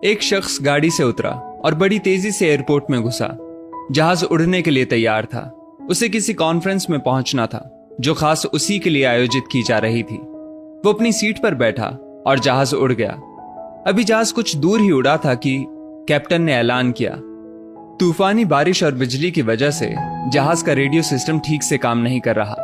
एक शख्स गाड़ी से उतरा और बड़ी तेजी से एयरपोर्ट में घुसा। जहाज उड़ने के लिए तैयार था। उसे किसी कॉन्फ्रेंस में पहुंचना था जो खास उसी के लिए आयोजित की जा रही थी। वो अपनी सीट पर बैठा और जहाज उड़ गया। अभी जहाज कुछ दूर ही उड़ा था कि कैप्टन ने ऐलान किया, तूफानी बारिश और बिजली की वजह से जहाज का रेडियो सिस्टम ठीक से काम नहीं कर रहा,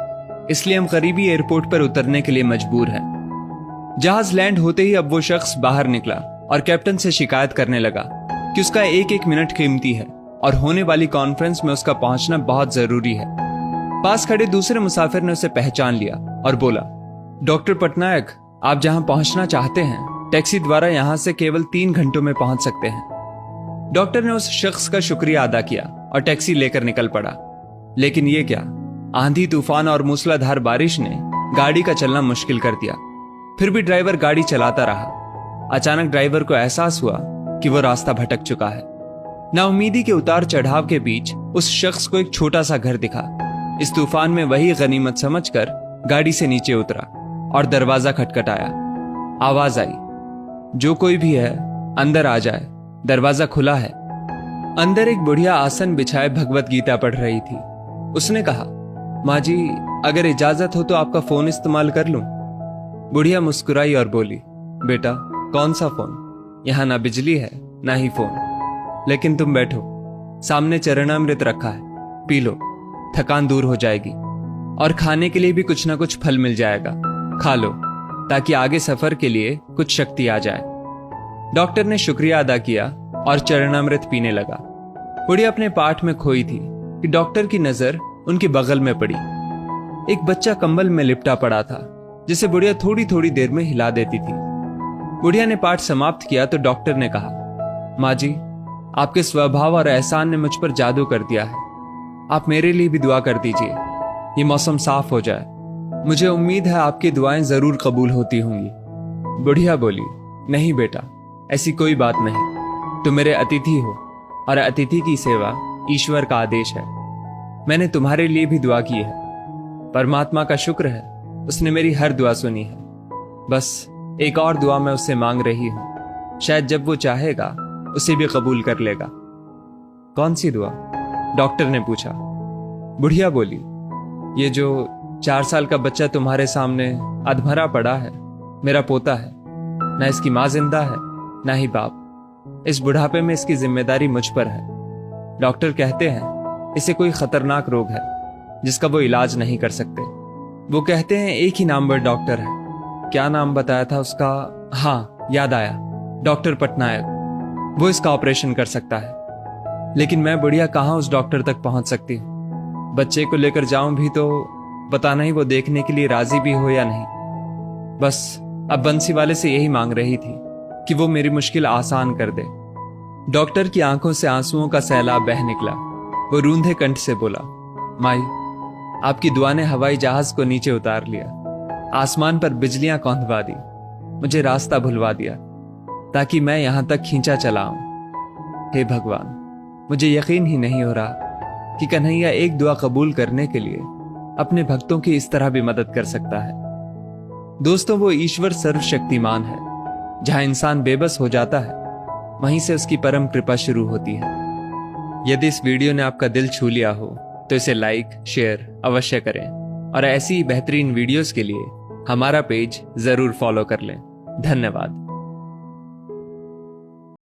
इसलिए हम करीबी एयरपोर्ट पर उतरने के लिए मजबूर हैं। जहाज लैंड होते ही अब वो शख्स बाहर निकला और कैप्टन से शिकायत करने लगा कि उसका एक एक मिनट कीमती है और होने वाली कॉन्फ्रेंस में उसका पहुंचना बहुत जरूरी है। पास खड़े दूसरे मुसाफिर ने उसे पहचान लिया और बोला, डॉक्टर पटनायक, आप जहां पहुंचना चाहते हैं टैक्सी द्वारा यहां से केवल 3 घंटों में पहुंच सकते हैं। डॉक्टर ने उस शख्स का शुक्रिया अदा किया और टैक्सी लेकर निकल पड़ा। लेकिन ये क्या, आंधी तूफान और मूसलाधार बारिश ने गाड़ी का चलना मुश्किल कर दिया। फिर भी ड्राइवर गाड़ी चलाता रहा। अचानक ड्राइवर को एहसास हुआ कि वो रास्ता भटक चुका है। नाउमीदी के उतार चढ़ाव के बीच उस शख्स को एक छोटा सा घर दिखा। इस तूफान में वही गनीमत समझकर गाड़ी से नीचे उतरा और दरवाजा खटखटाया। आवाज आई, जो कोई भी है अंदर आ जाए, दरवाजा खुला है। अंदर एक बुढ़िया आसन बिछाए भगवत गीता पढ़ रही थी। उसने कहा, माँ जी, अगर इजाजत हो तो आपका फोन इस्तेमाल कर लूं। बुढ़िया मुस्कुराई और बोली, बेटा, कौन सा फोन? यहां ना बिजली है ना ही फोन। लेकिन तुम बैठो, सामने चरणामृत रखा है, पी लो, थकान दूर हो जाएगी। और खाने के लिए भी कुछ ना कुछ फल मिल जाएगा, खा लो ताकि आगे सफर के लिए कुछ शक्ति आ जाए। डॉक्टर ने शुक्रिया अदा किया और चरणामृत पीने लगा। बुढ़िया अपने पाठ में खोई थी कि डॉक्टर की नजर उनके बगल में पड़ी। एक बच्चा कंबल में लिपटा पड़ा था जिसे बुढ़िया थोड़ी थोड़ी देर में हिला देती थी। बुढ़िया ने पाठ समाप्त किया तो डॉक्टर ने कहा, माँ जी, आपके स्वभाव और एहसान ने मुझ पर जादू कर दिया है। आप मेरे लिए भी दुआ कर दीजिए, ये मौसम साफ हो जाए। मुझे उम्मीद है आपकी दुआएं जरूर कबूल होती होंगी। बुढ़िया बोली, नहीं बेटा, ऐसी कोई बात नहीं। तुम मेरे अतिथि हो और अतिथि की सेवा ईश्वर का आदेश है। मैंने तुम्हारे लिए भी दुआ की है। परमात्मा का शुक्र है, उसने मेरी हर दुआ सुनी है। बस एक और दुआ मैं उससे मांग रही हूं, शायद जब वो चाहेगा उसे भी कबूल कर लेगा। कौन सी दुआ? डॉक्टर ने पूछा। बुढ़िया बोली, ये जो 4 साल का बच्चा तुम्हारे सामने अधमरा पड़ा है, मेरा पोता है। ना इसकी माँ जिंदा है ना ही बाप। इस बुढ़ापे में इसकी जिम्मेदारी मुझ पर है। डॉक्टर कहते हैं इसे कोई खतरनाक रोग है जिसका वो इलाज नहीं कर सकते। वो कहते हैं एक ही नाम पर डॉक्टर है। क्या नाम बताया था उसका? हाँ, याद आया, डॉक्टर पटनायक। वो इसका ऑपरेशन कर सकता है। लेकिन मैं बुढ़िया कहाँ उस डॉक्टर तक पहुंच सकती हूँ? बच्चे को लेकर जाऊं भी तो पता नहीं वो देखने के लिए राजी भी हो या नहीं। बस अब बंसी वाले से यही मांग रही थी कि वो मेरी मुश्किल आसान कर दे। डॉक्टर की आंखों से आंसुओं का सैलाब बह निकला। वो रूंधे कंठ से बोला, माई, आपकी दुआ ने हवाई जहाज को नीचे उतार लिया, आसमान पर बिजलियां कौंधवा दी, मुझे रास्ता भुलवा दिया ताकि मैं यहां तक खींचा चला आऊं। हे भगवान, मुझे यकीन ही नहीं हो रहा कि कन्हैया एक दुआ कबूल करने के लिए अपने भक्तों की इस तरह भी मदद कर सकता है। दोस्तों, वो ईश्वर सर्वशक्तिमान है। जहां इंसान बेबस हो जाता है वहीं से उसकी परम कृपा शुरू होती है। यदि इस वीडियो ने आपका दिल छू लिया हो तो इसे लाइक शेयर अवश्य करें और ऐसी ही बेहतरीन वीडियोस के लिए हमारा पेज जरूर फॉलो कर लें। धन्यवाद।